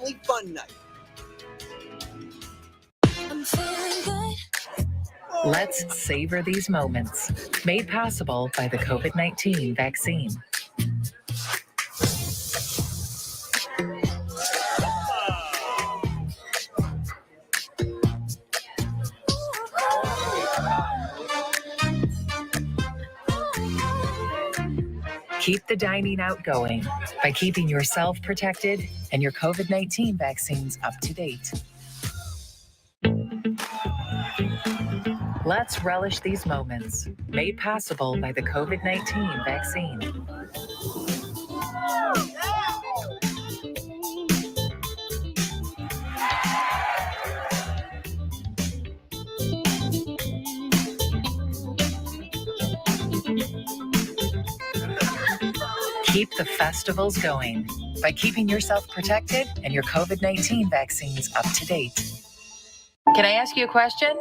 Family Fun Night. I'm feeling good. Let's savor these moments. Made possible by the COVID-19 vaccine. Keep the dining out going by keeping yourself protected and your COVID-19 vaccines up to date. Let's relish these moments, made possible by the COVID-19 vaccine. Keep the festivals going by keeping yourself protected and your COVID-19 vaccines up to date. Can I ask you a question?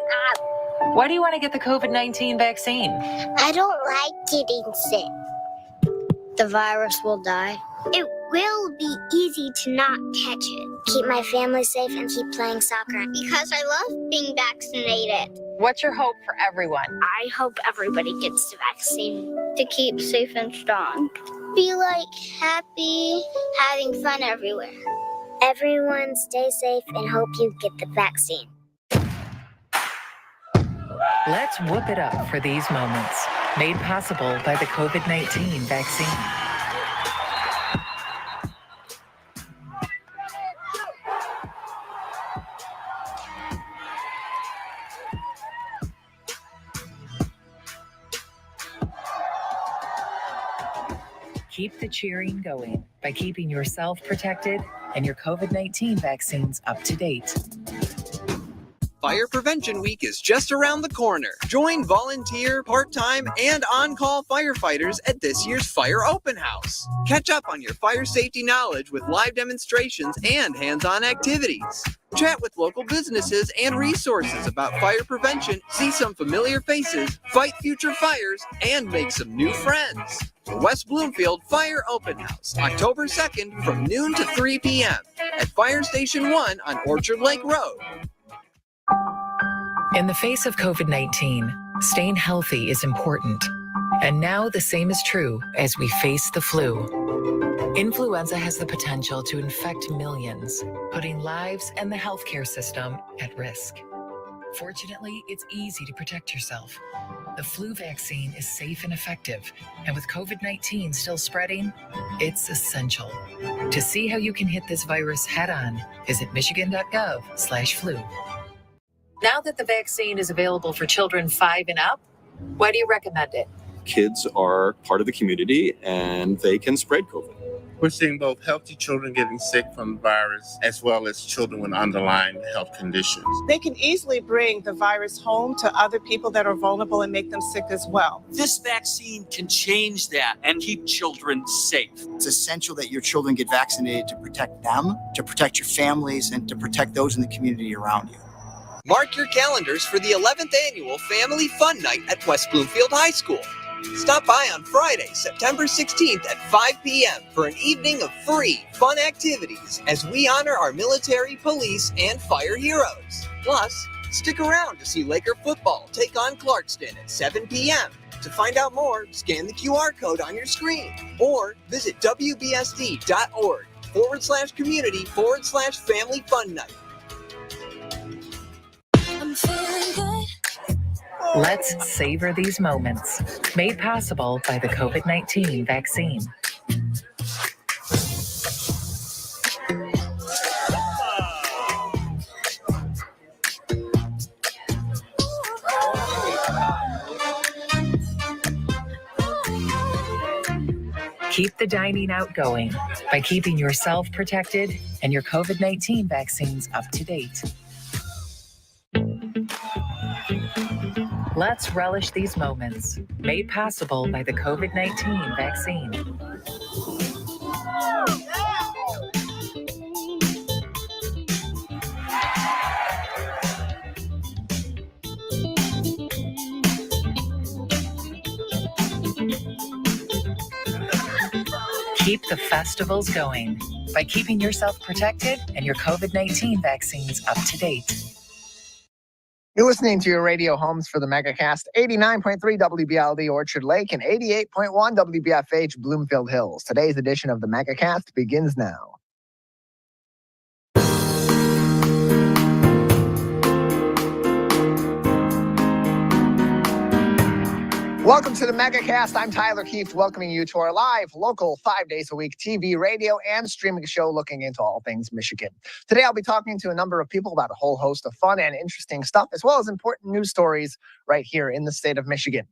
Why do you want to get the COVID-19 vaccine? I don't like getting sick. The virus will die. It will be easy to not catch it. Keep my family safe and keep playing soccer. Because I love being vaccinated. What's your hope for everyone? I hope everybody gets the vaccine to keep safe and strong. Be happy, having fun everywhere. Everyone stay safe and hope you get the vaccine. Let's whoop it up for these moments, made possible by the COVID-19 vaccine. Keep the cheering going by keeping yourself protected and your COVID-19 vaccines up to date. Fire Prevention Week is just around the corner. Join volunteer, part-time, and on-call firefighters at this year's Fire Open House. Catch up on your fire safety knowledge with live demonstrations and hands-on activities. Chat with local businesses and resources about fire prevention, see some familiar faces, fight future fires, and make some new friends. The West Bloomfield Fire Open House, October 2nd from noon to 3 p.m. at Fire Station 1 on Orchard Lake Road. In the face of COVID-19, staying healthy is important. And now the same is true as we face the flu. Influenza has the potential to infect millions, putting lives and the healthcare system at risk. Fortunately, it's easy to protect yourself. The flu vaccine is safe and effective, and with COVID-19 still spreading, it's essential. To see how you can hit this virus head-on, visit michigan.gov/flu. Now that the vaccine is available for children 5 and up, why do you recommend it? Kids are part of the community and they can spread COVID. We're seeing both healthy children getting sick from the virus as well as children with underlying health conditions. They can easily bring the virus home to other people that are vulnerable and make them sick as well. This vaccine can change that and keep children safe. It's essential that your children get vaccinated to protect them, to protect your families, and to protect those in the community around you. Mark your calendars for the 11th Annual Family Fun Night at West Bloomfield High School. Stop by on Friday, September 16th at 5 p.m. for an evening of free, fun activities as we honor our military, police, and fire heroes. Plus, stick around to see Laker football take on Clarkston at 7 p.m. To find out more, scan the QR code on your screen or visit wbsd.org/community/family fun night. I'm feeling good. Let's savor these moments, made possible by the COVID-19 vaccine. Keep the dining out going by keeping yourself protected and your COVID-19 vaccines up to date. Let's relish these moments, made possible by the COVID-19 vaccine. Keep the festivals going by keeping yourself protected and your COVID-19 vaccines up to date. You're listening to your radio homes for the Megacast, 89.3 WBLD Orchard Lake and 88.1 WBFH Bloomfield Hills. Today's edition of the Megacast begins now. Welcome to the Megacast. I'm Tyler Keefe, welcoming you to our live, local, 5 days a week TV, radio, and streaming show looking into all things Michigan. Today, I'll be talking to a number of people about a whole host of fun and interesting stuff, as well as important news stories right here in the state of Michigan.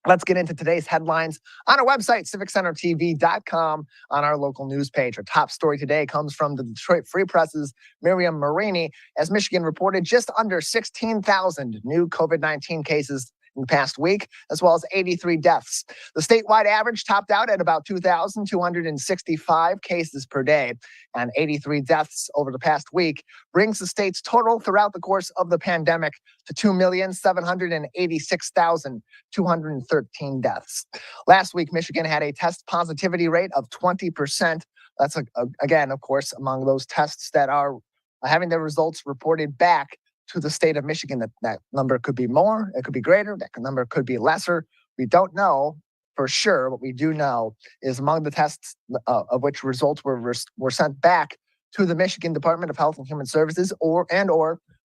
Let's get into today's headlines on our website, civiccentertv.com, on our local news page. Our top story today comes from the Detroit Free Press's Miriam Marini, as Michigan reported just under 16,000 new COVID-19 cases in the past week, as well as 83 deaths. The statewide average topped out at about 2,265 cases per day, and 83 deaths over the past week brings the state's total throughout the course of the pandemic to 2,786,213 deaths. Last week, Michigan had a test positivity rate of 20%. That's, again, of course, among those tests that are having their results reported back to the state of Michigan. That number could be more, it could be greater, that number could be lesser. We don't know for sure. What we do know is among the tests of which results were sent back to the Michigan Department of Health and Human Services or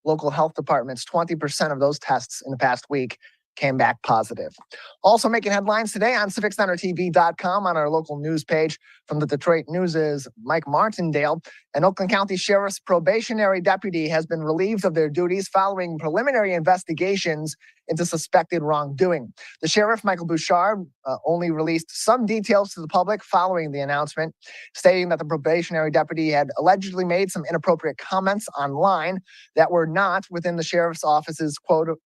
local health departments, 20% of those tests in the past week came back positive. Also making headlines today on civiccentertv.com on our local news page from the Detroit News is Mike Martindale. An Oakland County Sheriff's probationary deputy has been relieved of their duties following preliminary investigations into suspected wrongdoing. The sheriff, Michael Bouchard, only released some details to the public following the announcement, stating that the probationary deputy had allegedly made some inappropriate comments online that were not within the sheriff's office's quote,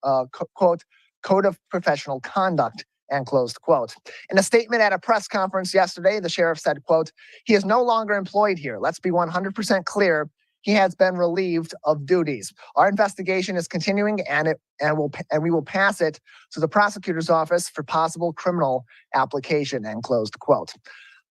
Code of Professional Conduct, and closed quote. In a statement at a press conference yesterday, the sheriff said, quote, "He is no longer employed here. Let's be 100% clear. He has been relieved of duties. Our investigation is continuing and we will pass it to the prosecutor's office for possible criminal application," and closed quote.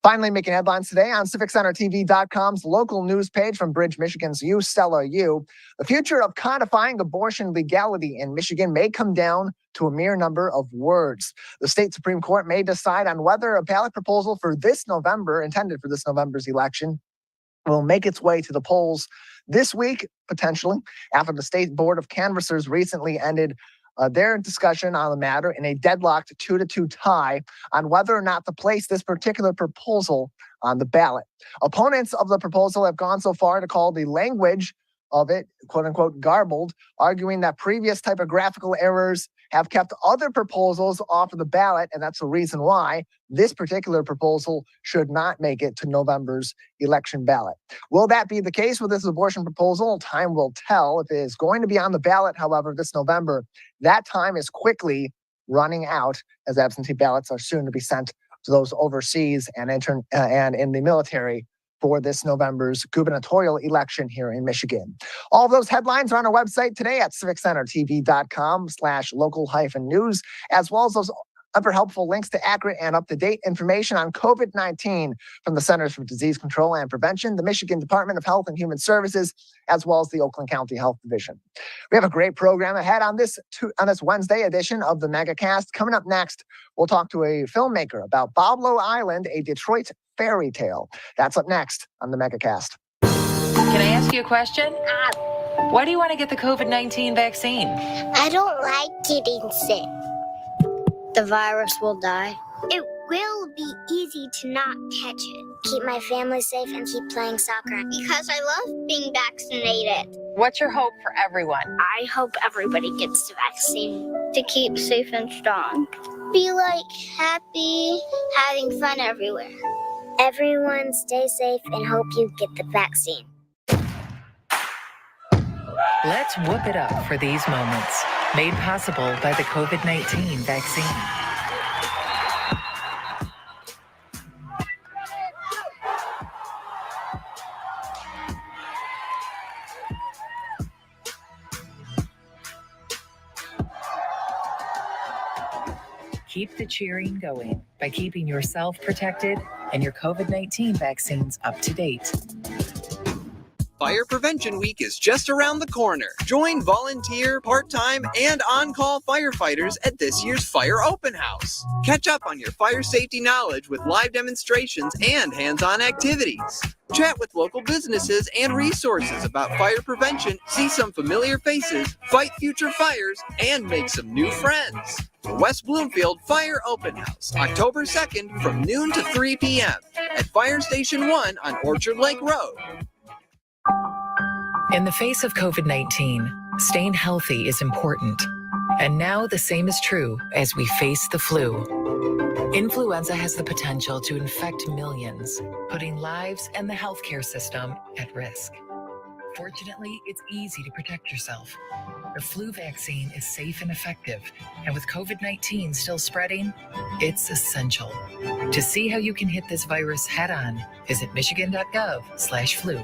Finally, making headlines today on civiccentertv.com's local news page from Bridge, Michigan's U. Stella U. The future of codifying abortion legality in Michigan may come down to a mere number of words. The state Supreme Court may decide on whether a ballot proposal for this November, intended for this November's election, will make its way to the polls this week, potentially, after the State Board of Canvassers recently ended their discussion on the matter in a deadlocked 2-2 tie on whether or not to place this particular proposal on the ballot. Opponents of the proposal have gone so far to call the language of it, quote unquote, garbled, arguing that previous typographical errors have kept other proposals off of the ballot, and that's the reason why this particular proposal should not make it to November's election ballot. Will that be the case with this abortion proposal? Time will tell. If it is going to be on the ballot, however, this November, that time is quickly running out, as absentee ballots are soon to be sent to those overseas and in the military for this November's gubernatorial election here in Michigan. All of those headlines are on our website today at civiccentertv.com/local-news, as well as those other helpful links to accurate and up-to-date information on COVID-19 from the Centers for Disease Control and Prevention, the Michigan Department of Health and Human Services, as well as the Oakland County Health Division. We have a great program ahead on this Wednesday edition of the Megacast. Coming up next, we'll talk to a filmmaker about Boblo Island, a Detroit fairy tale. That's up next on the Megacast. Can I ask you a question? Why do you want to get the COVID-19 vaccine? I don't like getting sick. The virus will die. It will be easy to not catch it. Keep my family safe and keep playing soccer because I love being vaccinated. What's your hope for everyone? I hope everybody gets the vaccine to keep safe and strong. Be happy, having fun everywhere. Everyone stay safe and hope you get the vaccine. Let's whoop it up for these moments, made possible by the COVID-19 vaccine. Keep the cheering going by keeping yourself protected and your COVID-19 vaccines up to date. Fire Prevention Week is just around the corner. Join volunteer, part-time, and on-call firefighters at this year's Fire Open House. Catch up on your fire safety knowledge with live demonstrations and hands-on activities. Chat with local businesses and resources about fire prevention, see some familiar faces, fight future fires, and make some new friends. The West Bloomfield Fire Open House, October 2nd from noon to 3 p.m. at Fire Station 1 on Orchard Lake Road. In the face of COVID-19, staying healthy is important. And now the same is true as we face the flu. Influenza has the potential to infect millions, putting lives and the healthcare system at risk. Fortunately, it's easy to protect yourself. The flu vaccine is safe and effective, and with COVID-19 still spreading, it's essential. To see how you can hit this virus head-on, visit michigan.gov/flu.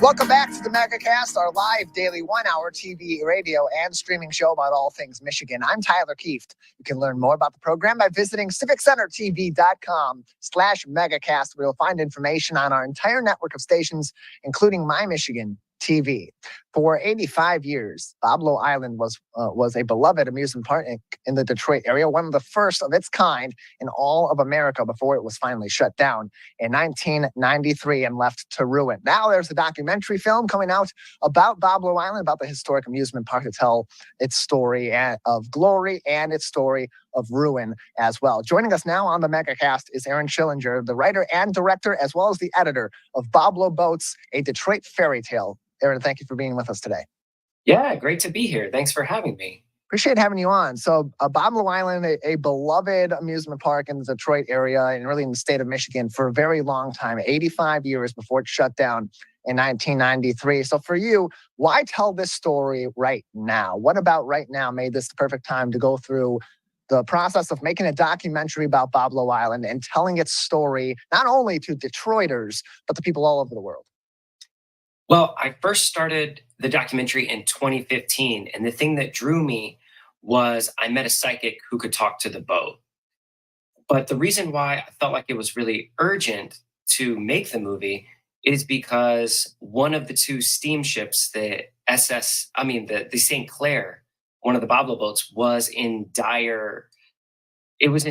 Welcome back to the Megacast, our live daily 1-hour TV, radio, and streaming show about all things Michigan. I'm Tyler Kieft. You can learn more about the program by visiting civiccentertv.com/megacast, where you'll find information on our entire network of stations, including My Michigan TV. For 85 years, Boblo Island was a beloved amusement park in the Detroit area, one of the first of its kind in all of America before it was finally shut down in 1993 and left to ruin. Now there's a documentary film coming out about Boblo Island, about the historic amusement park, to tell its story of glory and its story of ruin as well. Joining us now on the Megacast is Aaron Schillinger, the writer and director, as well as the editor of Boblo Boats, a Detroit fairy tale. Aaron, thank you for being with us today. Yeah, great to be here. Thanks for having me. Appreciate having you on. So Boblo Island, a beloved amusement park in the Detroit area and really in the state of Michigan for a very long time, 85 years before it shut down in 1993. So for you, why tell this story right now? What about right now made this the perfect time to go through the process of making a documentary about Boblo Island and telling its story, not only to Detroiters, but to people all over the world? Well, I first started the documentary in 2015, and the thing that drew me was I met a psychic who could talk to the boat. But the reason why I felt like it was really urgent to make the movie is because one of the two steamships, the St. Clair, one of the Boblo boats, was in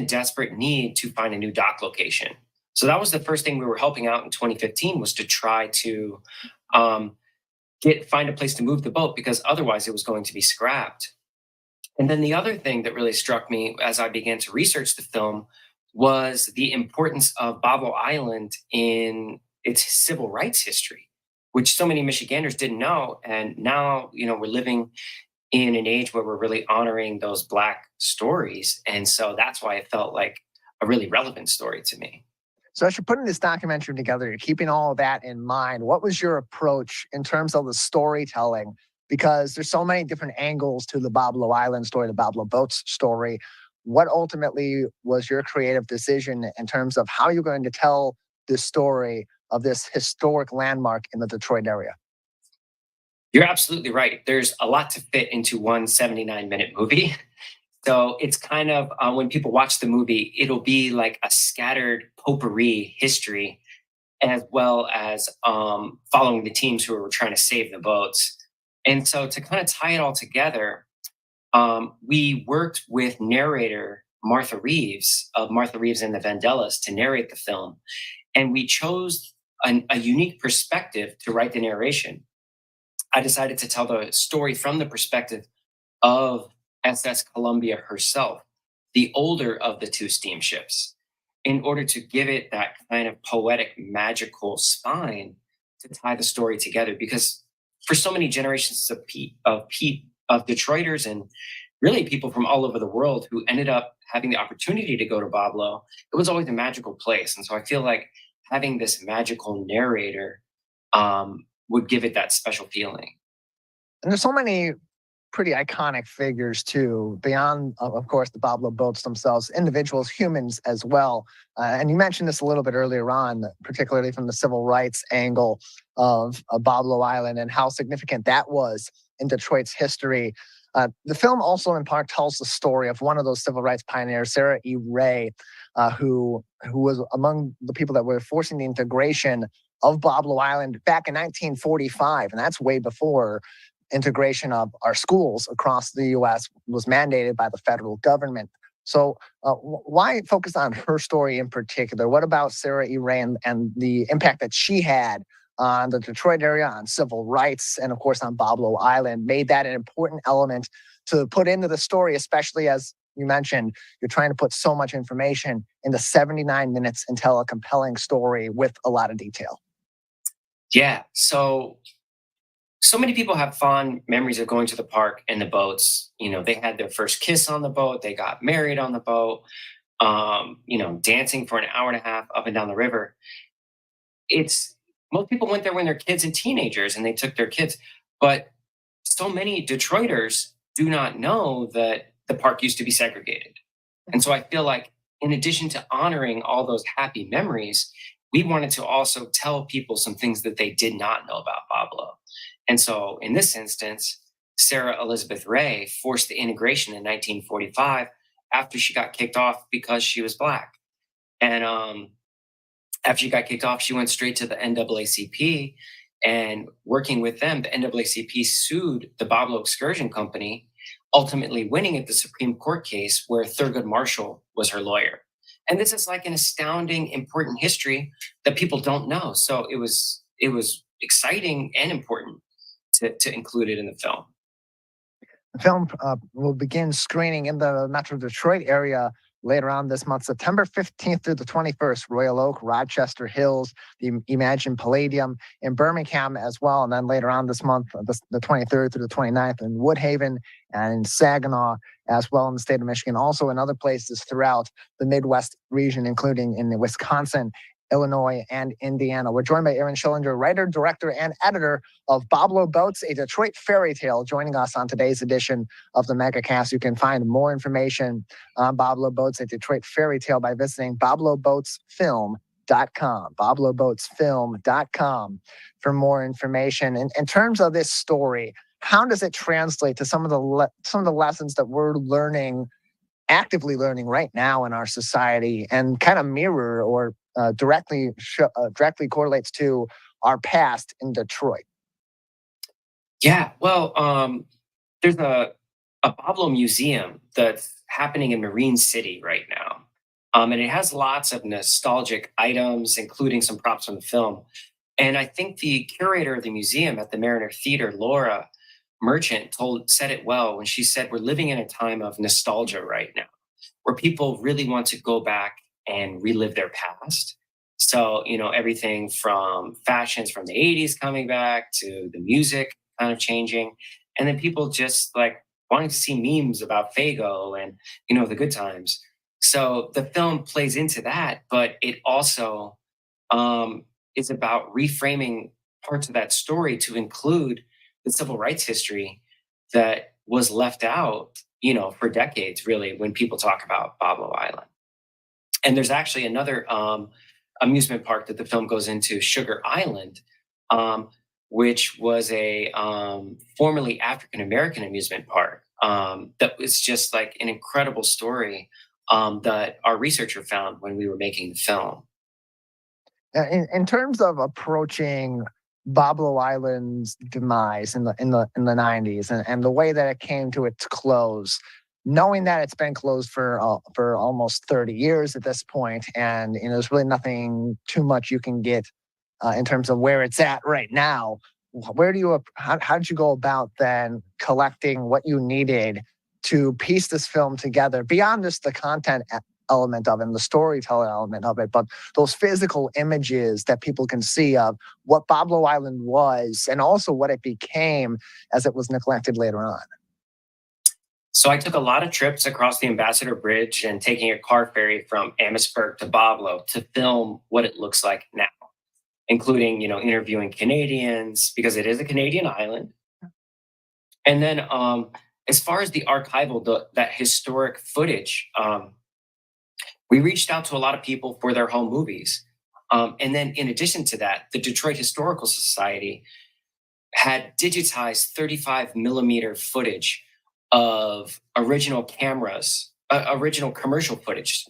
desperate need to find a new dock location. So that was the first thing we were helping out in 2015, was to try to find a place to move the boat, because otherwise it was going to be scrapped. And then the other thing that really struck me as I began to research the film was the importance of Boblo Island in its civil rights history, which so many Michiganders didn't know. And now, we're living in an age where we're really honoring those Black stories. And so that's why it felt like a really relevant story to me. So as you're putting this documentary together, you're keeping all of that in mind. What was your approach in terms of the storytelling? Because there's so many different angles to the Boblo Island story, the Boblo Boats story. What ultimately was your creative decision in terms of how you're going to tell this story of this historic landmark in the Detroit area? You're absolutely right. There's a lot to fit into one 79-minute movie. So it's kind of, when people watch the movie, it'll be like a scattered potpourri history, as well as following the teams who were trying to save the boats. And so to kind of tie it all together, we worked with narrator Martha Reeves of Martha Reeves and the Vandellas to narrate the film. And we chose a unique perspective to write the narration. I decided to tell the story from the perspective of SS Columbia herself, the older of the two steamships, in order to give it that kind of poetic, magical spine to tie the story together. Because for so many generations of Detroiters and really people from all over the world who ended up having the opportunity to go to Boblo, it was always a magical place. And so I feel like having this magical narrator would give it that special feeling. And there's so many pretty iconic figures too, beyond, of course, the Boblo boats themselves, individuals, humans as well. And you mentioned this a little bit earlier on, particularly from the civil rights angle of Boblo Island and how significant that was in Detroit's history. The film also, in part, tells the story of one of those civil rights pioneers, Sarah E. Ray, who was among the people that were forcing the integration of Boblo Island back in 1945, and that's way before integration of our schools across the U.S. was mandated by the federal government. So, why focus on her story in particular? What about Sarah E. Ray and the impact that she had on the Detroit area, on civil rights, and of course on Boblo Island made that an important element to put into the story, especially as you mentioned, you're trying to put so much information into 79 minutes and tell a compelling story with a lot of detail. Yeah. So many people have fond memories of going to the park and the boats. They had their first kiss on the boat. They got married on the boat, dancing for an hour and a half up and down the river. Most people went there when they're kids and teenagers and they took their kids. But so many Detroiters do not know that the park used to be segregated. And so I feel like in addition to honoring all those happy memories, we wanted to also tell people some things that they did not know about Boblo. And so in this instance, Sarah Elizabeth Ray forced the integration in 1945 after she got kicked off because she was Black. And after she got kicked off, she went straight to the NAACP, and working with them, the NAACP sued the Boblo Excursion Company, ultimately winning at the Supreme Court case where Thurgood Marshall was her lawyer. And this is like an astounding, important history that people don't know. So it was exciting and important to include it in the film. The film will begin screening in the Metro Detroit area later on this month, September 15th through the 21st, Royal Oak, Rochester Hills, the Imagine Palladium in Birmingham as well. And then later on this month, the 23rd through the 29th in Woodhaven and in Saginaw as well in the state of Michigan. Also in other places throughout the Midwest region, including in Wisconsin, Illinois, and Indiana. We're joined by Aaron Schillinger, writer, director, and editor of Boblo Boats, a Detroit fairy tale, joining us on today's edition of the Megacast. You can find more information on Boblo Boats, a Detroit fairy tale by visiting BobloBoatsFilm.com, BobloBoatsFilm.com for more information. In terms of this story, how does it translate to some of the lessons that we're actively learning right now in our society, and kind of mirror or directly correlates to our past in Detroit? Yeah, well, there's a Boblo museum that's happening in Marine City right now. And it has lots of nostalgic items, including some props from the film. And I think the curator of the museum at the Mariner Theater, Laura Merchant, said it well when she said, we're living in a time of nostalgia right now, where people really want to go back and relive their past. So, everything from fashions from the 80s coming back to the music kind of changing. And then people just like wanting to see memes about Faygo and, the good times. So the film plays into that, but it also is about reframing parts of that story to include the civil rights history that was left out, for decades, really, when people talk about Boblo Island. And there's actually another amusement park that the film goes into, Sugar Island, which was a formerly African-American amusement park that was just like an incredible story that our researcher found when we were making the film. In terms of approaching Boblo Island's demise in the 90s and the way that it came to its close, knowing that it's been closed for almost 30 years at this point, and there's really nothing too much you can get in terms of where it's at right now. How did you go about then collecting what you needed to piece this film together beyond just the content element of it and the storytelling element of it, but those physical images that people can see of what Boblo Island was and also what it became as it was neglected later on? So I took a lot of trips across the Ambassador Bridge and taking a car ferry from Amherstburg to Boblo to film what it looks like now, including, interviewing Canadians, because it is a Canadian island. And then as far as the archival, that historic footage, we reached out to a lot of people for their home movies. And then in addition to that, the Detroit Historical Society had digitized 35 millimeter footage of original cameras, original commercial footage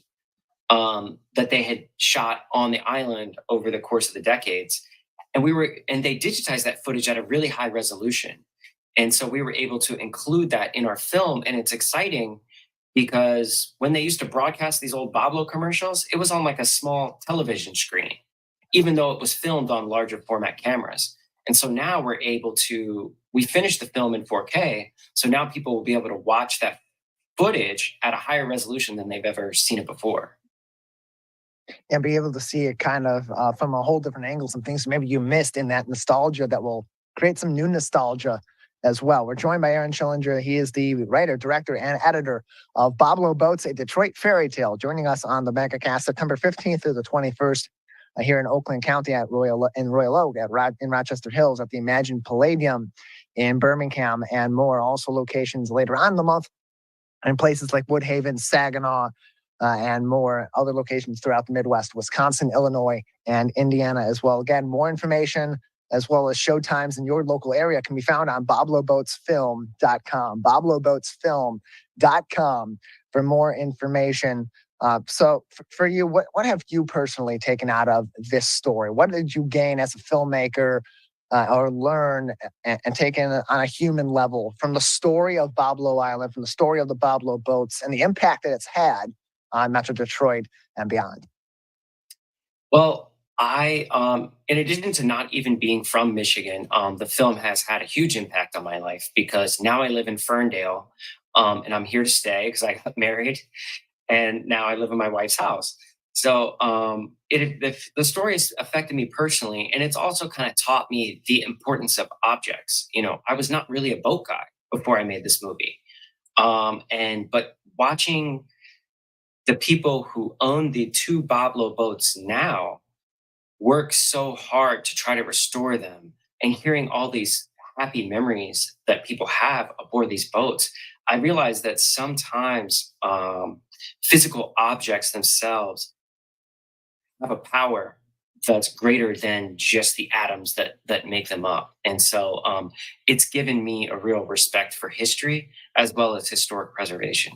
that they had shot on the island over the course of the decades. And they digitized that footage at a really high resolution. And so we were able to include that in our film. And it's exciting because when they used to broadcast these old Boblo commercials, it was on like a small television screen, even though it was filmed on larger format cameras. And so now we finished the film in 4K. So now people will be able to watch that footage at a higher resolution than they've ever seen it before. And be able to see it kind of from a whole different angle, some things maybe you missed in that nostalgia that will create some new nostalgia as well. We're joined by Aaron Schillinger. He is the writer, director, and editor of Boblo Boats, a Detroit fairy tale, joining us on the Megacast September 15th through the 21st here in Oakland County in Royal Oak, in Rochester Hills, at the Imagine Palladium in Birmingham, and more. Also locations later on in the month in places like Woodhaven, Saginaw, and more other locations throughout the Midwest, Wisconsin, Illinois, and Indiana as well. Again, more information as well as showtimes in your local area can be found on BobloBoatsFilm.com. BobloBoatsFilm.com for more information. So for you, what have you personally taken out of this story? What did you gain as a filmmaker or learn and taken on a human level from the story of Boblo Island, from the story of the Boblo boats, and the impact that it's had on Metro Detroit and beyond? Well, in addition to not even being from Michigan, the film has had a huge impact on my life because now I live in Ferndale, and I'm here to stay because I got married, and now I live in my wife's house. So the story has affected me personally, and it's also kind of taught me the importance of objects. You know, I was not really a boat guy before I made this movie, but watching the people who own the two Boblo boats now work so hard to try to restore them, and hearing all these happy memories that people have aboard these boats, I realized that sometimes physical objects themselves have a power that's greater than just the atoms that make them up. And so it's given me a real respect for history as well as historic preservation.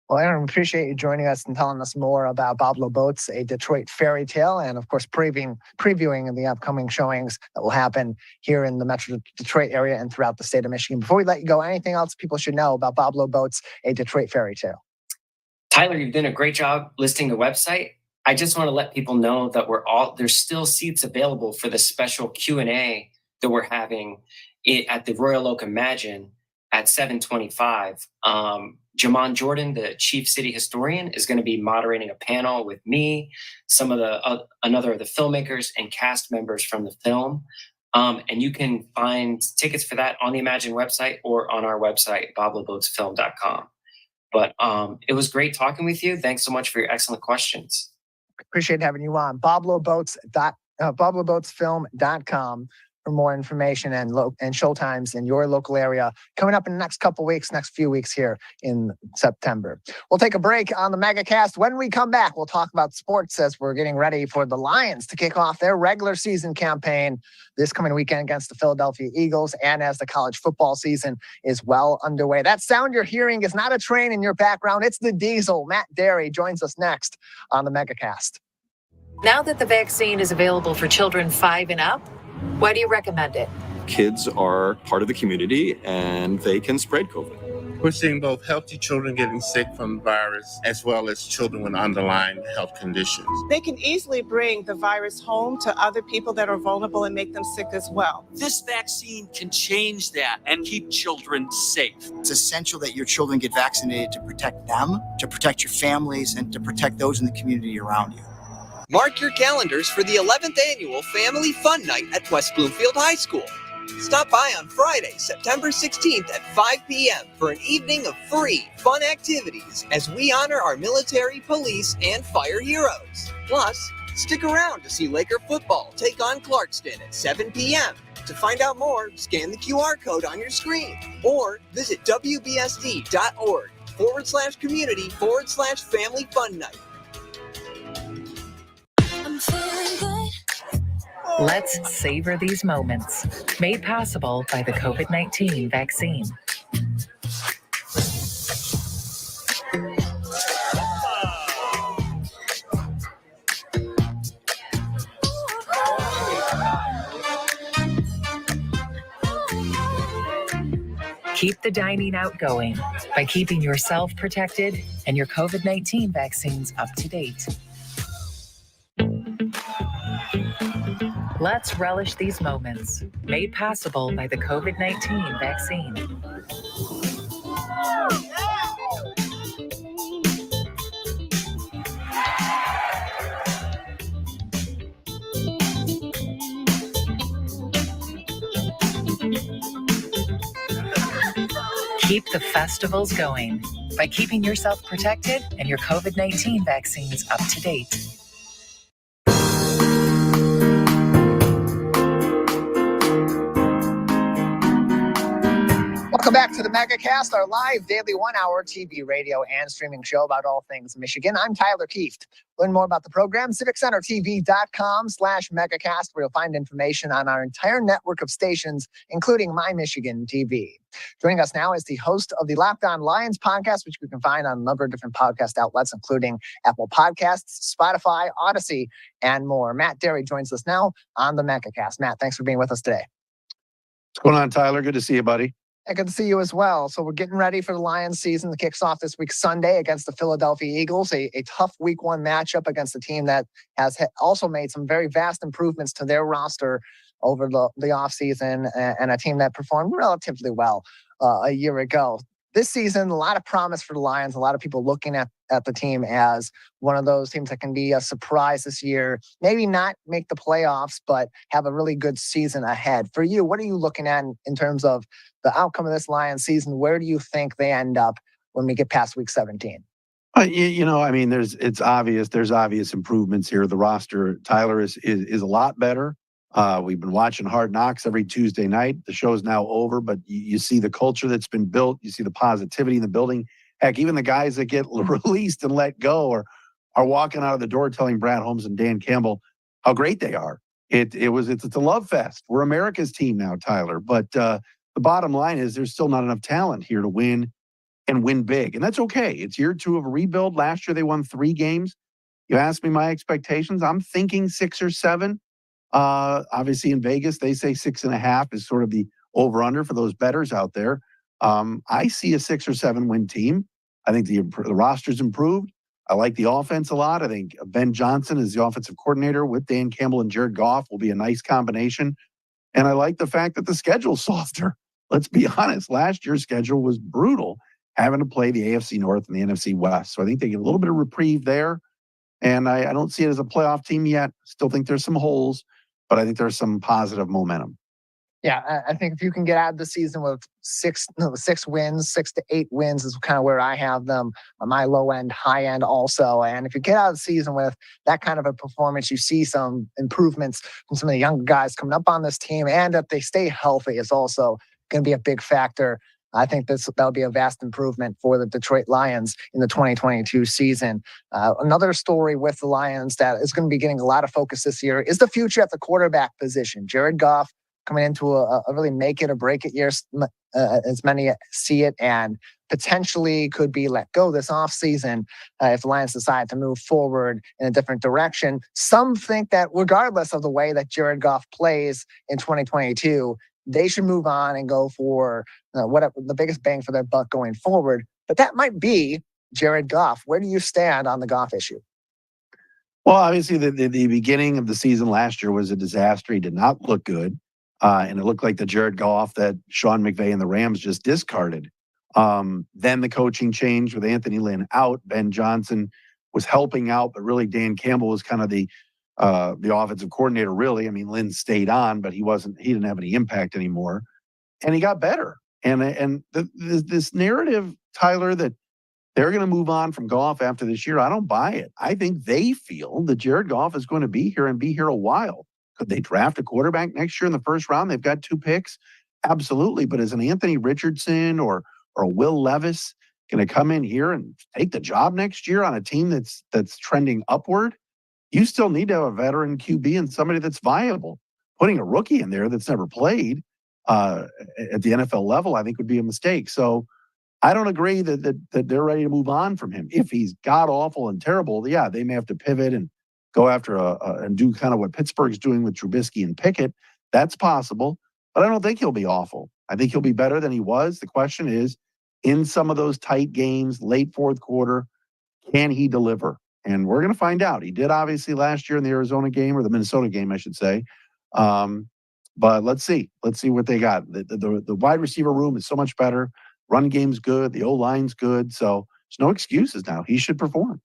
Well, Aaron, appreciate you joining us and telling us more about Boblo Boats, a Detroit fairy tale, and of course previewing the upcoming showings that will happen here in the Metro Detroit area and throughout the state of Michigan. Before we let you go, anything else people should know about Boblo Boats, a Detroit fairy tale? Tyler, you've done a great job listing the website. I just want to let people know that there's still seats available for the special Q&A that we're having at the Royal Oak Imagine at 7:25. Jamon Jordan, the chief city historian, is going to be moderating a panel with me, some of another of the filmmakers and cast members from the film. And you can find tickets for that on the Imagine website or on our website, BobloBoatsFilm.com. But it was great talking with you. Thanks so much for your excellent questions. Appreciate having you on. BobloBoatsFilm.com for more information and showtimes in your local area coming up in the next few weeks here in September. We'll take a break on the Megacast. When we come back, we'll talk about sports as we're getting ready for the Lions to kick off their regular season campaign this coming weekend against the Philadelphia Eagles, and as the college football season is well underway. That sound you're hearing is not a train in your background. It's the diesel. Matt Derry joins us next on the Megacast. Now that the vaccine is available for children 5 and up, why do you recommend it? Kids are part of the community and they can spread COVID. We're seeing both healthy children getting sick from the virus as well as children with underlying health conditions. They can easily bring the virus home to other people that are vulnerable and make them sick as well. This vaccine can change that and keep children safe. It's essential that your children get vaccinated to protect them, to protect your families, and to protect those in the community around you. Mark your calendars for the 11th annual Family Fun Night at West Bloomfield High School. Stop by on Friday, September 16th at 5 p.m. for an evening of free, fun activities as we honor our military, police, and fire heroes. Plus, stick around to see Laker football take on Clarkston at 7 p.m. To find out more, scan the QR code on your screen or visit wbsd.org/community/Family Fun Night. I'm feeling good. Let's savor these moments, made possible by the COVID-19 vaccine. Keep the dining out going by keeping yourself protected and your COVID-19 vaccines up to date. Let's relish these moments, made possible by the COVID-19 vaccine. Keep the festivals going by keeping yourself protected and your COVID-19 vaccines up to date. Welcome back to the Megacast, our live daily 1-hour TV, radio, and streaming show about all things Michigan. I'm Tyler Kieft. Learn more about the program, civiccentertv.com/megacast, where you'll find information on our entire network of stations, including My Michigan TV. Joining us now is the host of the Locked On Lions podcast, which you can find on a number of different podcast outlets, including Apple Podcasts, Spotify, Odyssey, and more. Matt Derry joins us now on the Megacast. Matt, thanks for being with us today. What's going on, Tyler? Good to see you, buddy. Good to see you as well. So we're getting ready for the Lions season that kicks off this week Sunday against the Philadelphia Eagles, a tough week one matchup against a team that has also made some very vast improvements to their roster over the offseason, and a team that performed relatively well a year ago. This season, a lot of promise for the Lions, a lot of people looking at the team as one of those teams that can be a surprise this year, maybe not make the playoffs, but have a really good season ahead. For you, what are you looking at in terms of the outcome of this Lions season? Where do you think they end up when we get past week 17? It's obvious. There's obvious improvements here. The roster, Tyler, is a lot better. We've been watching Hard Knocks every Tuesday night. The show's now over, but you see the culture that's been built. You see the positivity in the building. Heck, even the guys that get released and let go are walking out of the door telling Brad Holmes and Dan Campbell how great they are. It's a love fest. We're America's team now, Tyler. But the bottom line is there's still not enough talent here to win and win big. And that's okay. It's year 2 of a rebuild. Last year they won 3 games. You asked me my expectations. I'm thinking 6 or 7. Obviously in Vegas, they say 6.5 is sort of the over-under for those bettors out there. I see a 6 or 7 win team. I think the roster's improved. I like the offense a lot. I think Ben Johnson is the offensive coordinator with Dan Campbell and Jared Goff will be a nice combination. And I like the fact that the schedule's softer. Let's be honest. Last year's schedule was brutal, having to play the AFC North and the NFC West. So I think they get a little bit of reprieve there. And I don't see it as a playoff team yet. Still think there's some holes, but I think there's some positive momentum. Yeah, I think if you can get out of the season with 6 wins, 6 to 8 wins is kind of where I have them on my low end, high end also. And if you get out of the season with that kind of a performance, you see some improvements from some of the younger guys coming up on this team, and that they stay healthy is also going to be a big factor. I think that'll be a vast improvement for the Detroit Lions in the 2022 season. Another story with the Lions that is going to be getting a lot of focus this year is the future at the quarterback position. Jared Goff coming into a really make it or break it year, as many see it, and potentially could be let go this offseason if the Lions decide to move forward in a different direction. Some think that regardless of the way that Jared Goff plays in 2022, they should move on and go for whatever the biggest bang for their buck going forward. But that might be Jared Goff. Where do you stand on the Goff issue? Well, obviously, the beginning of the season last year was a disaster. He did not look good. And it looked like the Jared Goff that Sean McVay and the Rams just discarded. Then the coaching changed with Anthony Lynn out. Ben Johnson was helping out, but really Dan Campbell was kind of the offensive coordinator, really. I mean, Lynn stayed on, but he didn't have any impact anymore. And he got better. And this narrative, Tyler, that they're going to move on from Goff after this year, I don't buy it. I think they feel that Jared Goff is going to be here and be here a while. Could they draft a quarterback next year in the first round? They've got 2 picks. Absolutely. But is an Anthony Richardson or Will Levis going to come in here and take the job next year on a team that's trending upward? You still need to have a veteran QB and somebody that's viable. Putting a rookie in there that's never played at the NFL level, I think would be a mistake. So I don't agree that they're ready to move on from him. If he's god awful and terrible, yeah, they may have to pivot and go after and do kind of what Pittsburgh's doing with Trubisky and Pickett. That's possible, but I don't think he'll be awful. I think he'll be better than he was. The question is, in some of those tight games, late fourth quarter, can he deliver? And we're going to find out. He did obviously last year in the Arizona game, or the Minnesota game, I should say. But let's see. Let's see what they got. The wide receiver room is so much better. Run game's good. The O-line's good. So there's no excuses now. He should perform.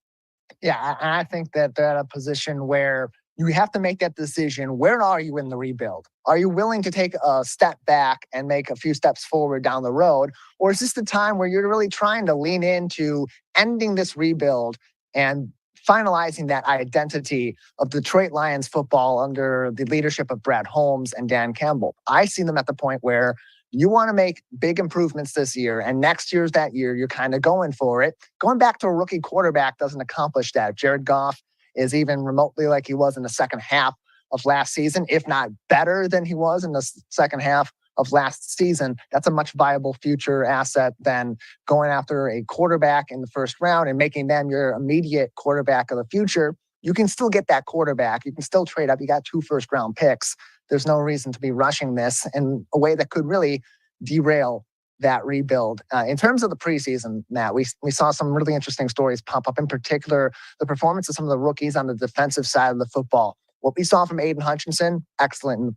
Yeah, I think that they're at a position where you have to make that decision. Where are you in the rebuild? Are you willing to take a step back and make a few steps forward down the road? Or is this the time where you're really trying to lean into ending this rebuild and finalizing that identity of Detroit Lions football under the leadership of Brad Holmes and Dan Campbell? I see them at the point where you want to make big improvements this year, and next year's that year, you're kind of going for it. Going back to a rookie quarterback doesn't accomplish that. If Jared Goff is even remotely like he was in the second half of last season, if not better than he was in the second half of last season, that's a much viable future asset than going after a quarterback in the first round and making them your immediate quarterback of the future. You can still get that quarterback. You can still trade up. You got 2 first-round picks. There's no reason to be rushing this in a way that could really derail that rebuild. In terms of the preseason, Matt, we saw some really interesting stories pop up, in particular, the performance of some of the rookies on the defensive side of the football. What we saw from Aiden Hutchinson, excellent in the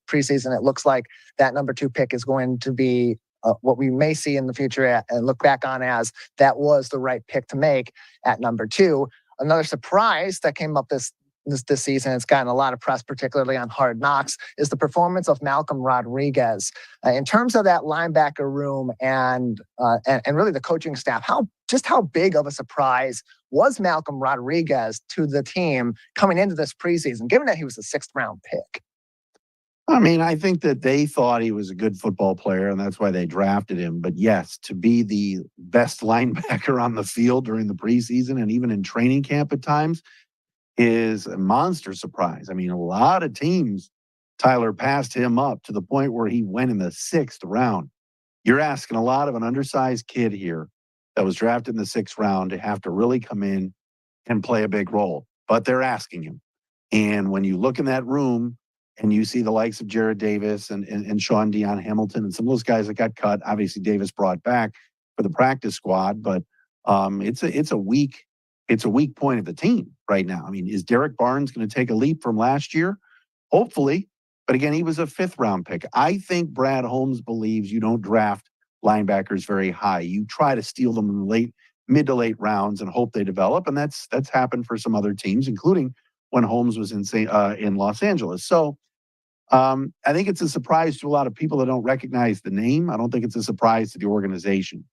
preseason. It looks like that number 2 pick is going to be what we may see in the future and look back on as that was the right pick to make at number 2. Another surprise that came up this season, it's gotten a lot of press, particularly on Hard Knocks, is the performance of Malcolm Rodriguez. In terms of that linebacker room and really the coaching staff, how big of a surprise was Malcolm Rodriguez to the team coming into this preseason, given that he was a 6th-round pick? I mean, I think that they thought he was a good football player, and that's why they drafted him. But yes, to be the best linebacker on the field during the preseason and even in training camp at times is a monster surprise. I mean, a lot of teams, Tyler, passed him up to the point where he went in the 6th round. You're asking a lot of an undersized kid here that was drafted in the 6th round to have to really come in and play a big role. But they're asking him. And when you look in that room and you see the likes of Jared Davis and Sean Dion Hamilton and some of those guys that got cut, obviously Davis brought back for the practice squad, but it's a weak point of the team right now. I mean, is Derek Barnes going to take a leap from last year? Hopefully. But again, he was a 5th-round pick. I think Brad Holmes believes you don't draft linebackers very high. You try to steal them in the mid to late rounds and hope they develop. And that's happened for some other teams, including when Holmes was in Los Angeles. So I think it's a surprise to a lot of people that don't recognize the name. I don't think it's a surprise to the organization.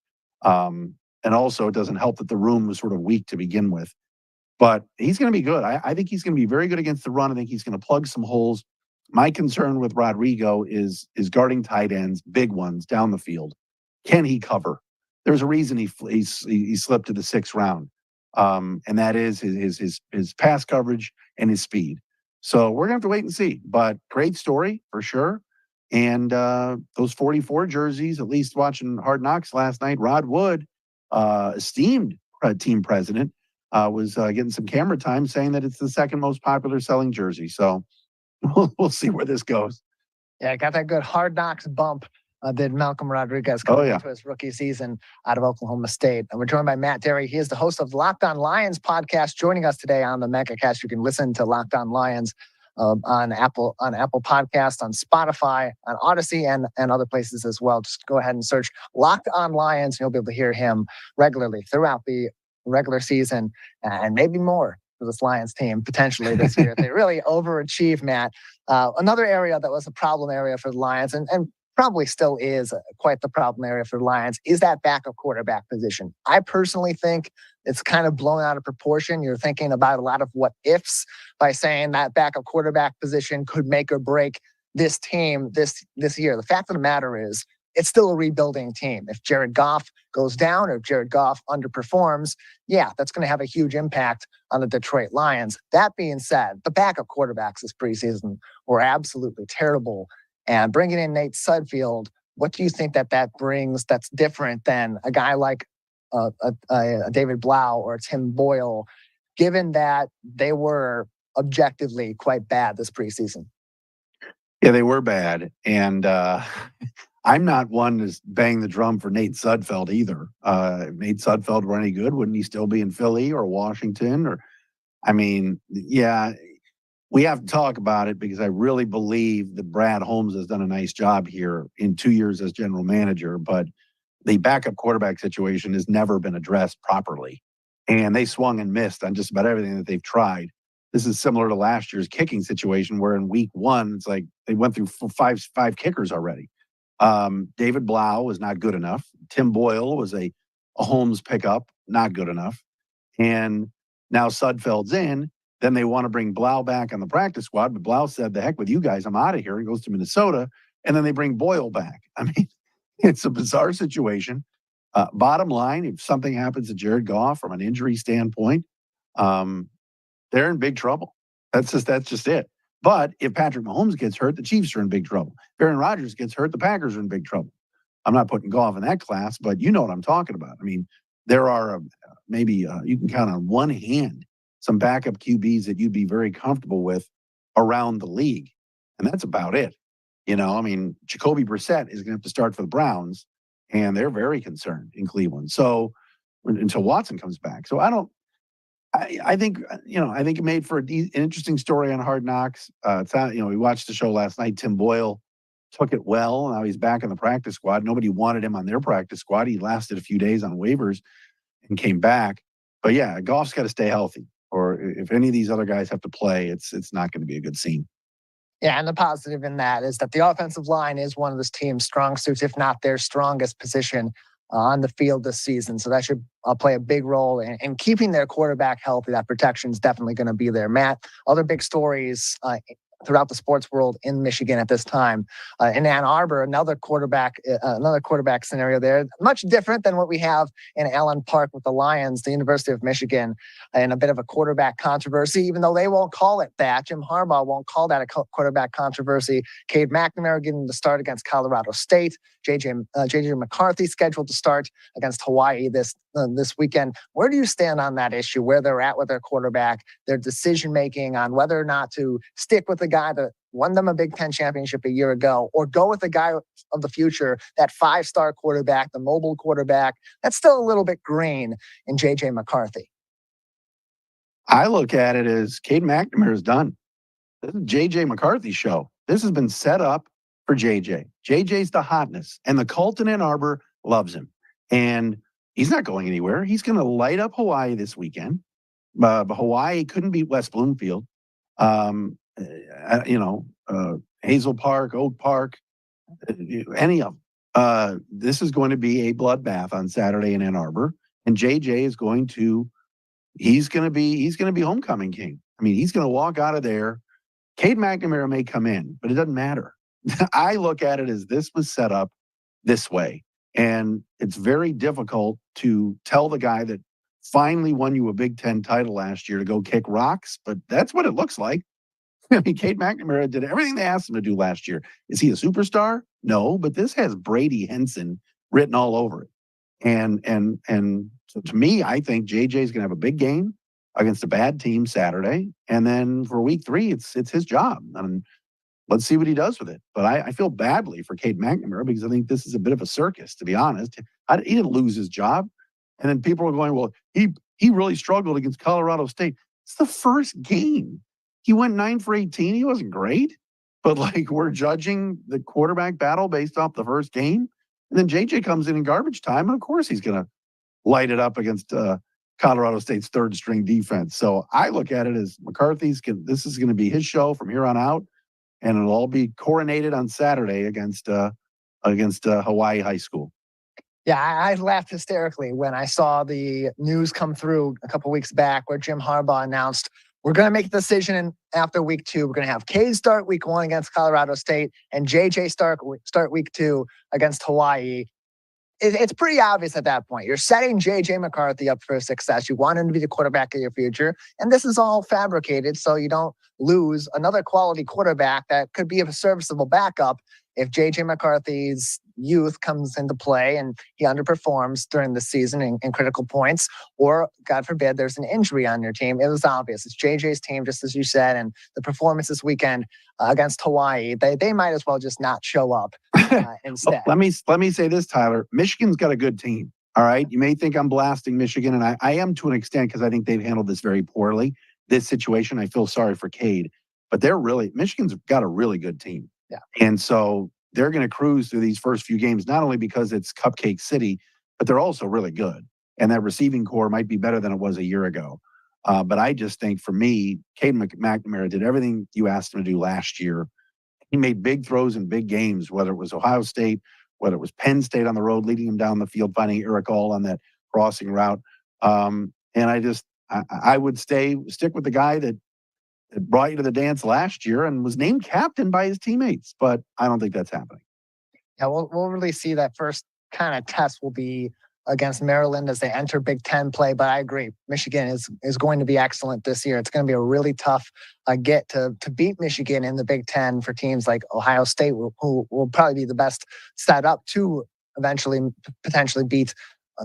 And also, it doesn't help that the room was sort of weak to begin with. But he's going to be good. I think he's going to be very good against the run. I think he's going to plug some holes. My concern with Rodrigo is guarding tight ends, big ones, down the field. Can he cover? There's a reason he slipped to the 6th round, and that is his pass coverage and his speed. So we're going to have to wait and see. But great story, for sure. And those 44 jerseys, at least watching Hard Knocks last night, Rod Wood, esteemed team president, was getting some camera time saying that it's the 2nd most popular selling jersey. So we'll see where this goes. Yeah, got that good Hard Knocks bump. Did Malcolm Rodriguez coming into his rookie season out of Oklahoma State. And we're joined by Matt Derry. He is the host of Locked On Lions podcast, joining us today on the Megacast. You can listen to Locked On Lions on Apple Podcasts, on Spotify, on Odyssey, and other places as well. Just go ahead and search Locked On Lions, and you'll be able to hear him regularly throughout the regular season and maybe more for this Lions team potentially this year. They really overachieve, Matt. Another area that was a problem area for the Lions, and probably still is quite the problem area for the Lions, is that backup quarterback position. I personally think it's kind of blown out of proportion. You're thinking about a lot of what ifs by saying that backup quarterback position could make or break this team this year. The fact of the matter is, it's still a rebuilding team. If Jared Goff goes down or if Jared Goff underperforms, yeah, that's going to have a huge impact on the Detroit Lions. That being said, the backup quarterbacks this preseason were absolutely terrible. And bringing in Nate Sudfeld, what do you think that brings that's different than a guy like a David Blau or Tim Boyle, given that they were objectively quite bad this preseason? Yeah, they were bad. And I'm not one to bang the drum for Nate Sudfeld either. If Nate Sudfeld were any good, wouldn't he still be in Philly or Washington? I mean, yeah, we have to talk about it because I really believe that Brad Holmes has done a nice job here in 2 years as general manager, but the backup quarterback situation has never been addressed properly. And they swung and missed on just about everything that they've tried. This is similar to last year's kicking situation where in week one, it's like they went through five kickers already. David Blau was not good enough. Tim Boyle was a Holmes pickup, not good enough. And now Sudfeld's in. Then they want to bring Blau back on the practice squad, but Blau said, the heck with you guys, I'm out of here. He goes to Minnesota. And then they bring Boyle back. I mean, it's a bizarre situation. Bottom line, if something happens to Jared Goff from an injury standpoint, they're in big trouble. That's just it. But if Patrick Mahomes gets hurt, the Chiefs are in big trouble. If Aaron Rodgers gets hurt, the Packers are in big trouble. I'm not putting Goff in that class, but you know what I'm talking about. I mean, there are maybe you can count on one hand some backup QBs that you'd be very comfortable with around the league. And that's about it. You know, I mean, Jacoby Brissett is going to have to start for the Browns, and they're very concerned in Cleveland. So until Watson comes back. So I think it made for an interesting story on Hard Knocks. We watched the show last night. Tim Boyle took it well. Now he's back in the practice squad. Nobody wanted him on their practice squad. He lasted a few days on waivers and came back. But yeah, Goff's got to stay healthy, or if any of these other guys have to play, it's not going to be a good scene. Yeah, and the positive in that is that the offensive line is one of this team's strong suits, if not their strongest position on the field this season. So that should play a big role in keeping their quarterback healthy. That protection is definitely going to be there. Matt, other big stories throughout the sports world in Michigan at this time. In Ann Arbor, another quarterback scenario there, much different than what we have in Allen Park with the Lions, the University of Michigan, and a bit of a quarterback controversy, even though they won't call it that. Jim Harbaugh won't call that a quarterback controversy. Cade McNamara getting the start against Colorado State. JJ McCarthy scheduled to start against Hawaii this weekend. Where do you stand on that issue, where they're at with their quarterback, their decision-making on whether or not to stick with the guy that won them a Big Ten championship a year ago, or go with the guy of the future, that five-star quarterback, the mobile quarterback, that's still a little bit green in JJ McCarthy? I look at it as Cade McNamara is done. This is JJ McCarthy's show. This has been set up for JJ. JJ's the hotness, and the cult in Ann Arbor loves him. And he's not going anywhere. He's going to light up Hawaii this weekend. But Hawaii couldn't beat West Bloomfield. Hazel Park, Oak Park, any of them. This is going to be a bloodbath on Saturday in Ann Arbor, and JJ is going to be homecoming king. I mean, he's going to walk out of there. Cade McNamara may come in, but it doesn't matter. I look at it as this was set up this way, and it's very difficult to tell the guy that finally won you a Big Ten title last year to go kick rocks, but that's what it looks like. I mean, Cade McNamara did everything they asked him to do last year. Is he a superstar? No, but this has Brady Henson written all over it. And so to me, I think JJ is going to have a big game against a bad team Saturday. And then for week 3, it's his job. And let's see what he does with it. But I feel badly for Cade McNamara because I think this is a bit of a circus, to be honest. He didn't lose his job. And then people are going, well, he really struggled against Colorado State. It's the first game. He went 9 for 18. He wasn't great. But we're judging the quarterback battle based off the first game. And then JJ comes in garbage time. And of course he's going to light it up against Colorado State's third string defense. So I look at it as this is going to be his show from here on out. And it'll all be coronated on Saturday against Hawaii High School. Yeah, I laughed hysterically when I saw the news come through a couple weeks back where Jim Harbaugh announced, we're going to make a decision after week 2. We're going to have Cade start week 1 against Colorado State and JJ start week 2 against Hawaii. It's pretty obvious at that point. You're setting JJ McCarthy up for success. You want him to be the quarterback of your future. And this is all fabricated so you don't lose another quality quarterback that could be a serviceable backup if JJ McCarthy's youth comes into play and he underperforms during the season in critical points, or God forbid, there's an injury on your team. It was obvious. It's JJ's team, just as you said, and the performance this weekend against Hawaii, they might as well just not show up instead. Let me say this, Tyler. Michigan's got a good team. All right. You may think I'm blasting Michigan, and I am to an extent because I think they've handled this very poorly. This situation, I feel sorry for Cade, but Michigan's got a really good team. Yeah. And so they're going to cruise through these first few games, not only because it's Cupcake City, but they're also really good. And that receiving core might be better than it was a year ago. But I just think for me, Cade McNamara did everything you asked him to do last year. He made big throws in big games, whether it was Ohio State, whether it was Penn State on the road, leading him down the field, finding Eric All on that crossing route. And I would stick with the guy that brought you to the dance last year and was named captain by his teammates. But I don't think that's happening. Yeah, we'll really see that first kind of test will be against Maryland as they enter Big Ten play. But I agree, Michigan is going to be excellent this year. It's going to be a really tough get to beat Michigan in the Big Ten for teams like Ohio State, who will probably be the best set up to eventually potentially beat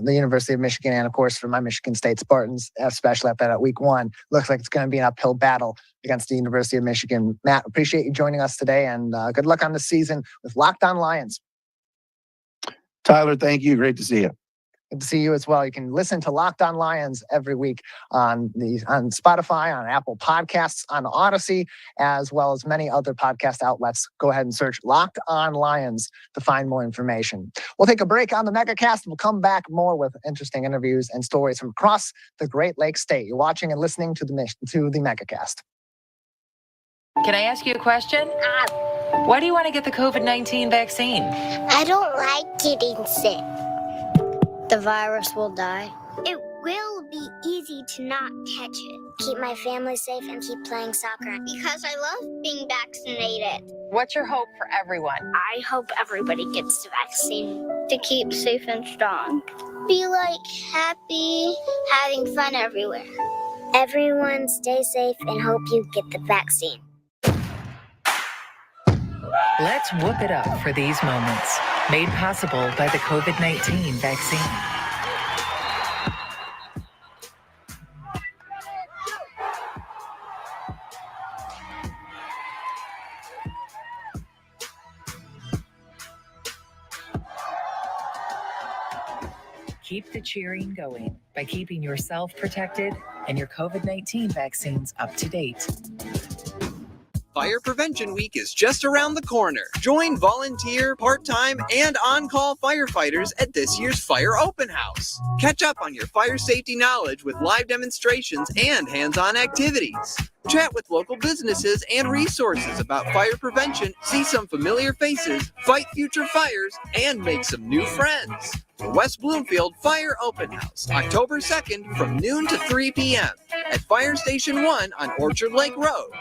the University of Michigan. And of course, for my Michigan State Spartans, especially after that week one, looks like it's going to be an uphill battle against the University of Michigan. Matt, appreciate you joining us today, and good luck on the season with Locked On Lions. Tyler, thank you. Great to see you. Good to see you as well. You can listen to Locked On Lions every week on Spotify, on Apple Podcasts, on Odyssey, as well as many other podcast outlets. Go ahead and search Locked On Lions to find more information. We'll take a break on the Megacast. We'll come back more with interesting interviews and stories from across the Great Lakes State. You're watching and listening to the Megacast. Can I ask you a question? Why do you want to get the COVID-19 vaccine? I don't like getting sick. The virus will die. It will be easy to not catch it. Keep my family safe and keep playing soccer because I love being vaccinated. What's your hope for everyone? I hope everybody gets the vaccine to keep safe and strong. Be happy, having fun everywhere. Everyone stay safe and hope you get the vaccine. Let's whoop it up for these moments. Made possible by the COVID-19 vaccine. Keep the cheering going by keeping yourself protected and your COVID-19 vaccines up to date. Fire Prevention Week is just around the corner. Join volunteer, part-time, and on-call firefighters at this year's Fire Open House. Catch up on your fire safety knowledge with live demonstrations and hands-on activities. Chat with local businesses and resources about fire prevention, see some familiar faces, fight future fires, and make some new friends. The West Bloomfield Fire Open House, October 2nd from noon to 3 p.m. at Fire Station 1 on Orchard Lake Road.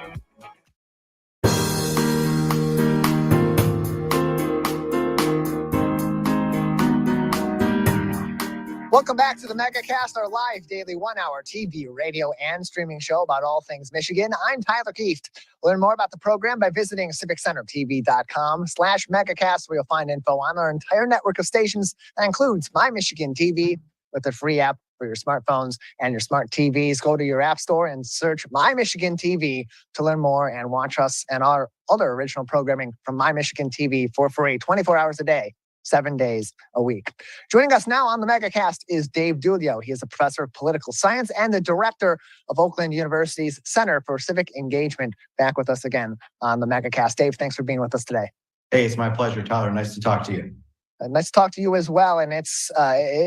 Welcome back to the Megacast, our live daily 1-hour TV, radio, and streaming show about all things Michigan. I'm Tyler Kieft. Learn more about the program by visiting civiccentertv.com/Megacast, where you'll find info on our entire network of stations. That includes My Michigan TV with the free app for your smartphones and your smart TVs. Go to your app store and search My Michigan TV to learn more and watch us and our other original programming from My Michigan TV for free, 24 hours a day, 7 days a week. Joining us now on the Megacast is Dave Dulio. He is a professor of political science and the director of Oakland University's Center for Civic Engagement. Back with us again on the Megacast. Dave, thanks for being with us today. Hey, it's my pleasure, Tyler. Nice to talk to you. Nice to talk to you as well. And it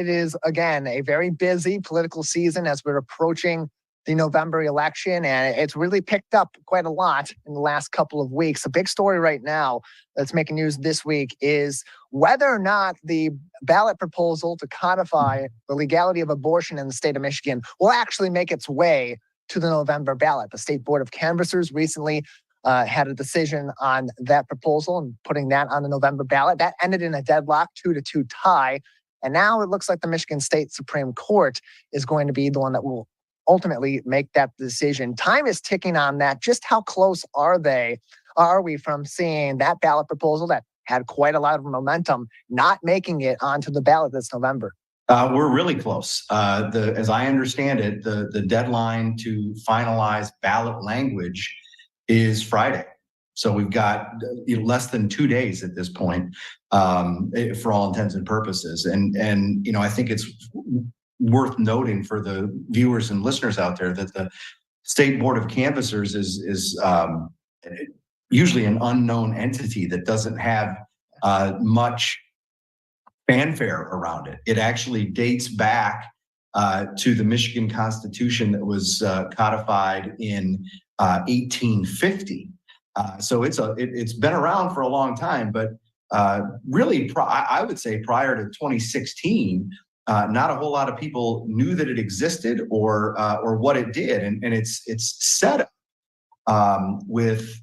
is, again, a very busy political season as we're approaching the November election, and it's really picked up quite a lot in the last couple of weeks. A big story right now that's making news this week is whether or not the ballot proposal to codify the legality of abortion in the state of Michigan will actually make its way to the November ballot. The State Board of Canvassers recently had a decision on that proposal and putting that on the November ballot. That ended in a deadlock 2-2 tie. And now it looks like the Michigan State Supreme Court is going to be the one that will ultimately make that decision. Time is ticking on that. Just how close are we from seeing that ballot proposal, that had quite a lot of momentum, not making it onto the ballot this November. We're really close. As I understand it, the deadline to finalize ballot language is Friday. So we've got less than 2 days at this point, for all intents and purposes. And I think it's worth noting for the viewers and listeners out there that the State Board of Canvassers is usually an unknown entity that doesn't have much fanfare around it. It actually dates back to the Michigan Constitution that was codified in 1850. So it's been around for a long time, but really, I would say prior to 2016, not a whole lot of people knew that it existed or what it did, and it's set up with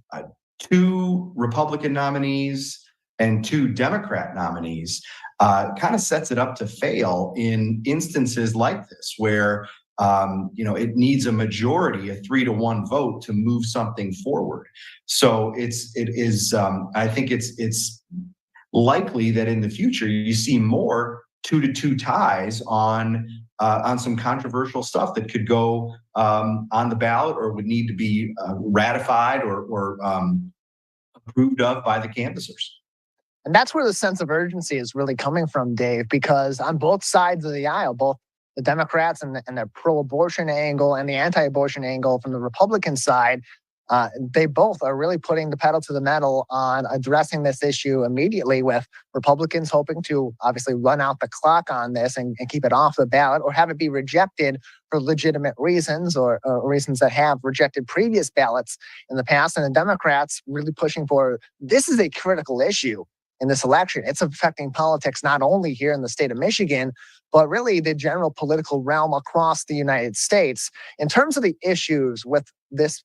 2 Republican nominees and 2 Democrat nominees. Kind of sets it up to fail in instances like this, where it needs a majority, a 3-to-1 vote to move something forward. So it is. I think it's likely that in the future you see more 2-to-2 ties on some controversial stuff that could go on the ballot or would need to be ratified or approved of by the canvassers. And that's where the sense of urgency is really coming from, Dave, because on both sides of the aisle, both the Democrats and their pro-abortion angle and the anti-abortion angle from the Republican side, they both are really putting the pedal to the metal on addressing this issue immediately, with Republicans hoping to obviously run out the clock on this and keep it off the ballot or have it be rejected for legitimate reasons or reasons that have rejected previous ballots in the past. And the Democrats really pushing for, this is a critical issue in this election. It's affecting politics not only here in the state of Michigan, but really the general political realm across the United States. In terms of the issues with this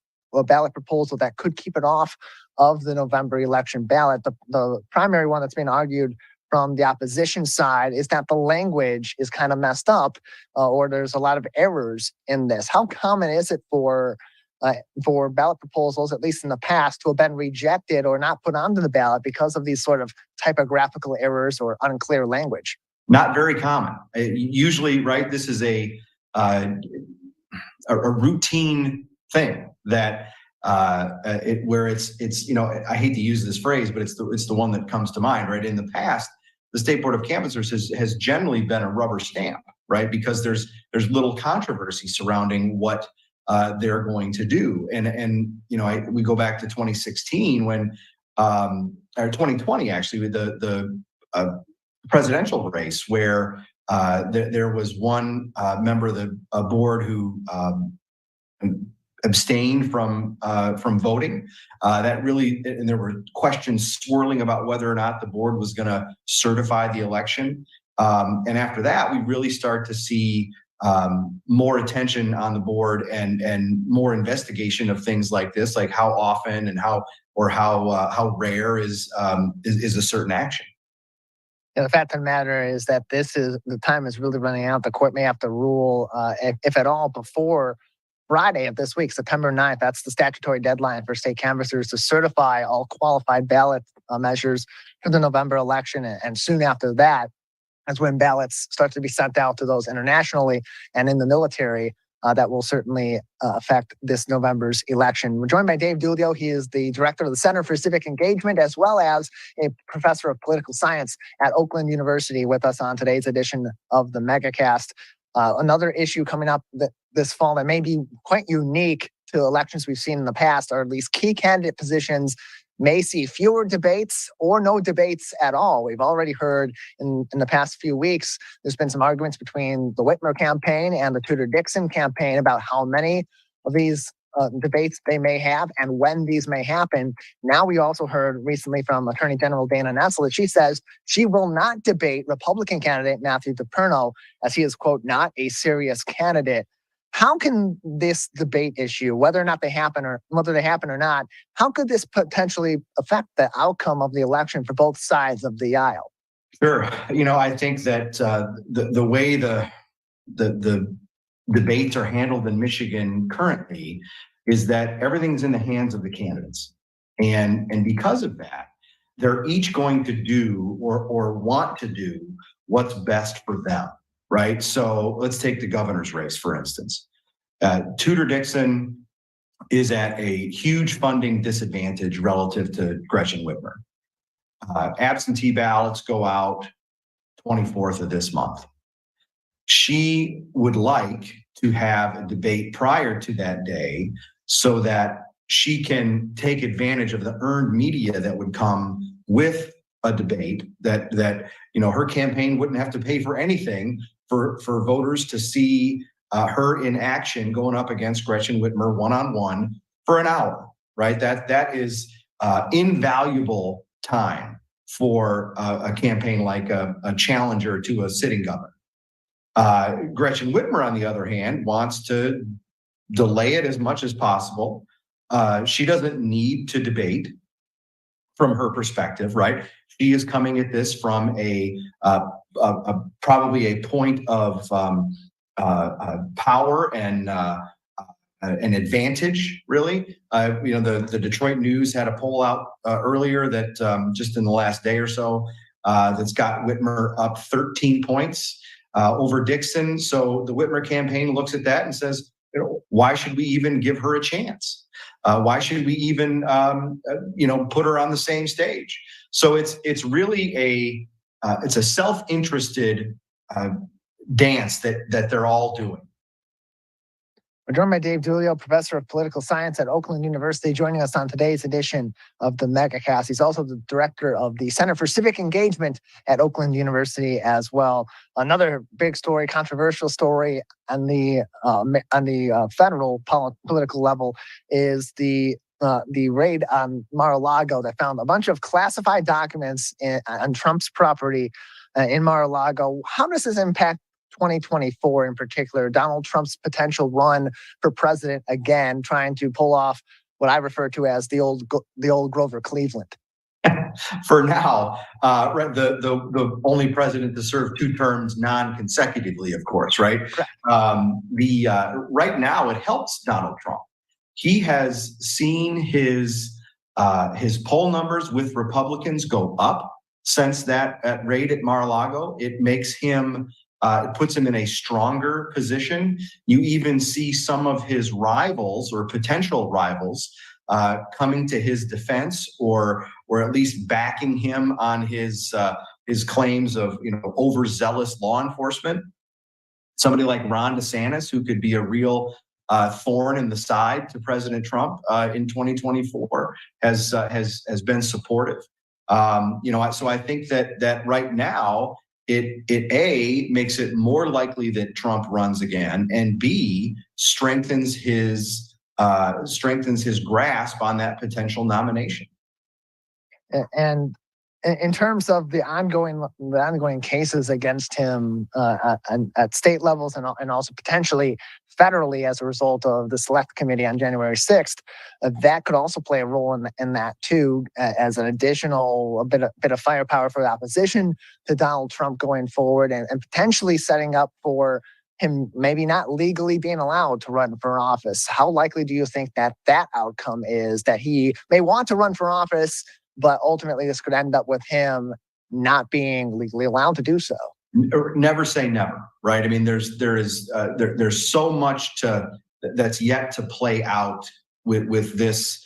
ballot proposal that could keep it off of the November election ballot, the primary one that's being argued from the opposition side is that the language is kind of messed up, or there's a lot of errors in this. How common is it for ballot proposals, at least in the past, to have been rejected or not put onto the ballot because of these sort of typographical errors or unclear language? Not very common. Usually, right, this is a routine thing that where it's I hate to use this phrase, but it's the one that comes to mind, right? In the past, the State Board of Canvassers has generally been a rubber stamp, right? Because there's little controversy surrounding what they're going to do. And we go back to 2016 when, or 2020 actually, with the presidential race where there was one member of the board who abstained from voting. That really, and there were questions swirling about whether or not the board was going to certify the election. And after that, we really start to see more attention on the board and more investigation of things like this, like how often and how rare is a certain action. The fact of the matter is that the time is really running out. The court may have to rule, if at all, before Friday of this week, September 9th. That's the statutory deadline for state canvassers to certify all qualified ballot measures for the November election. And soon after that, that's when ballots start to be sent out to those internationally and in the military. That will certainly affect this November's election. We're joined by Dave Dulio. He is the director of the Center for Civic Engagement, as well as a professor of political science at Oakland University, with us on today's edition of the Megacast. Another issue coming up this fall that may be quite unique to elections we've seen in the past, or at least key candidate positions may see fewer debates or no debates at all. We've already heard in the past few weeks, there's been some arguments between the Whitmer campaign and the Tudor-Dixon campaign about how many of these debates they may have and when these may happen. Now we also heard recently from Attorney General Dana Nessel that she says she will not debate Republican candidate Matthew DePerno, as he is, quote, not a serious candidate. How can this debate issue, whether they happen or not, how could this potentially affect the outcome of the election for both sides of the aisle? Sure. I think that the way the debates are handled in Michigan currently is that everything's in the hands of the candidates. And because of that, they're each going to do or want to do what's best for them, right? So let's take the governor's race, for instance. Tudor Dixon is at a huge funding disadvantage relative to Gretchen Whitmer. Absentee ballots go out 24th of this month. She would like to have a debate prior to that day so that she can take advantage of the earned media that would come with a debate, that her campaign wouldn't have to pay for anything for voters to see her in action going up against Gretchen Whitmer one-on-one for an hour, right? That is invaluable time for a campaign like a challenger to a sitting governor. Gretchen Whitmer, on the other hand, wants to delay it as much as possible. She doesn't need to debate from her perspective, right? She is coming at this from a probably a point of power and an advantage, really. The Detroit News had a poll out earlier that just in the last day or so that's got Whitmer up 13 points over Dixon. So the Whitmer campaign looks at that and says, why should we even give her a chance? Why should we even put her on the same stage? So it's really it's a self-interested dance that they're all doing. We're joined by Dave Dulio, professor of political science at Oakland University, joining us on today's edition of the Megacast. He's also the director of the Center for Civic Engagement at Oakland University as well. Another big story, controversial story on the federal political level is the raid on Mar-a-Lago that found a bunch of classified documents on Trump's property in Mar-a-Lago. How does this impact 2024 in particular, Donald Trump's potential run for president again, trying to pull off what I refer to as the old Grover Cleveland? For now, the only president to serve 2 terms non-consecutively, of course, right? Right now, it helps Donald Trump. He has seen his poll numbers with Republicans go up since that raid at Mar-a-Lago. It makes him it puts him in a stronger position. You even see some of his rivals or potential rivals coming to his defense, or at least backing him on his claims of overzealous law enforcement. Somebody like Ron DeSantis, who could be a real thorn in the side to President Trump in 2024, has been supportive. So I think that right now, it A, makes it more likely that Trump runs again, and B, strengthens his grasp on that potential nomination. And in terms of the ongoing cases against him at state levels and also potentially federally as a result of the Select Committee on January 6th, that could also play a role in that too, as an additional bit of firepower for the opposition to Donald Trump going forward, and potentially setting up for him maybe not legally being allowed to run for office. How likely do you think that outcome is, that he may want to run for office, but ultimately this could end up with him not being legally allowed to do so? Never say never, right? I mean, there's so much that's yet to play out with this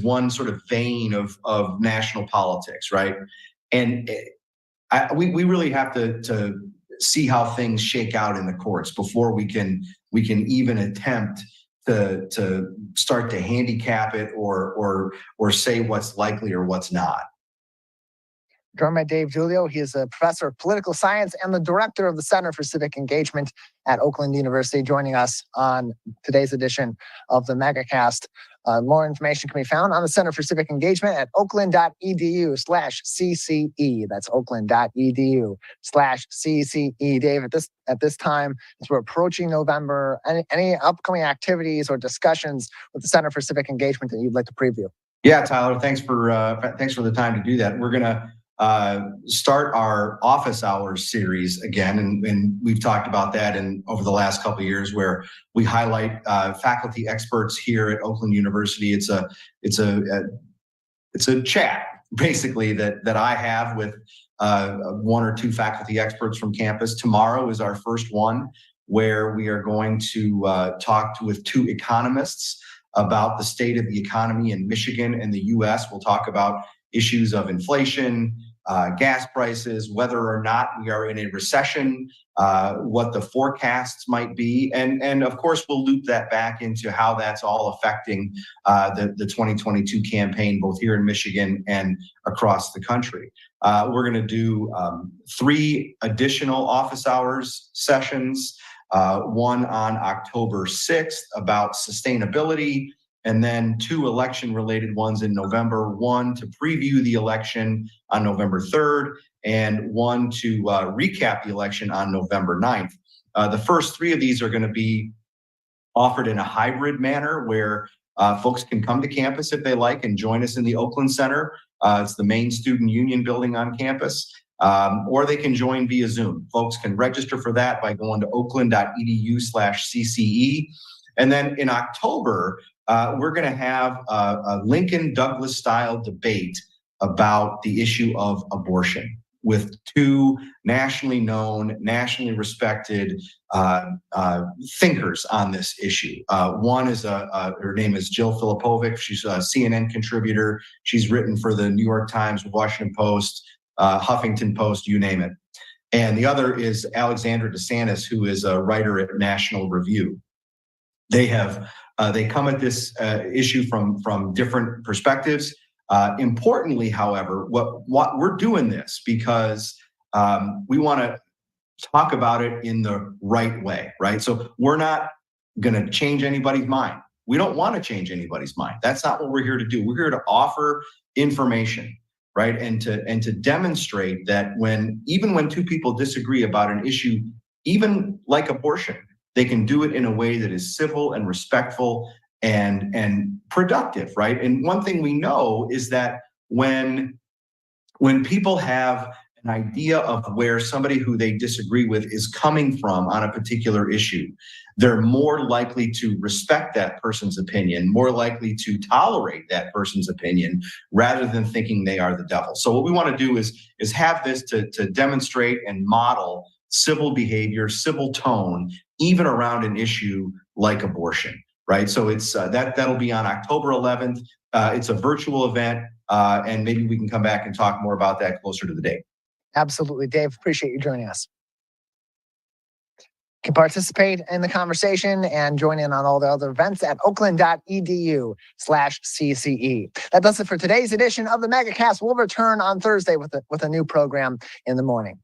one sort of vein of national politics, right? And we really have to see how things shake out in the courts before we can even attempt to start to handicap it or say what's likely or what's not. Joined by Dave Dulio. He is a professor of political science and the director of the Center for Civic Engagement at Oakland University, joining us on today's edition of the Megacast. More information can be found on the Center for Civic Engagement at oakland.edu/CCE. That's oakland.edu/CCE. Dave, at this time, as we're approaching November, any upcoming activities or discussions with the Center for Civic Engagement that you'd like to preview? Yeah, Tyler, thanks for the time to do that. We're gonna start our office hours series again, and we've talked about that over the last couple of years, where we highlight faculty experts here at Oakland University. It's a a chat basically that I have with one or two faculty experts from campus. Tomorrow is our first one where we are going to talk with two economists about the state of the economy in Michigan and the U.S. We'll talk about issues of inflation, gas prices, whether or not we are in a recession, what the forecasts might be. And of course, we'll loop that back into how that's all affecting the 2022 campaign, both here in Michigan and across the country. We're going to do 3 additional office hours sessions, one on October 6th about sustainability, and then 2 election-related ones in November, one to preview the election on November 3rd, and one to recap the election on November 9th. The first 3 of these are going to be offered in a hybrid manner where folks can come to campus if they like and join us in the Oakland Center. It's the main student union building on campus. Or they can join via Zoom. Folks can register for that by going to oakland.edu/CCE. And then in October, we're going to have a Lincoln Douglas style debate about the issue of abortion with 2 nationally known, nationally respected thinkers on this issue. One is her name is Jill Filipovic. She's a CNN contributor. She's written for the New York Times, Washington Post, Huffington Post, you name it. And the other is Alexandra DeSantis, who is a writer at National Review. They come at this issue from different perspectives. Importantly, however, what we're doing this because we want to talk about it in the right way, right? So we're not going to change anybody's mind. We don't want to change anybody's mind. That's not what we're here to do. We're here to offer information, right? And to demonstrate that even when 2 people disagree about an issue, even like abortion, they can do it in a way that is civil and respectful and productive, right? And one thing we know is that when people have an idea of where somebody who they disagree with is coming from on a particular issue, they're more likely to respect that person's opinion, more likely to tolerate that person's opinion, rather than thinking they are the devil. So what we want to do is have this to demonstrate and model civil behavior, civil tone, even around an issue like abortion, right? So it's that'll be on October 11th. It's a virtual event, and maybe we can come back and talk more about that closer to the date. Absolutely, Dave. Appreciate you joining us. You can participate in the conversation and join in on all the other events at oakland.edu/CCE. That does it for today's edition of the Megacast. We'll return on Thursday with a new program in the morning.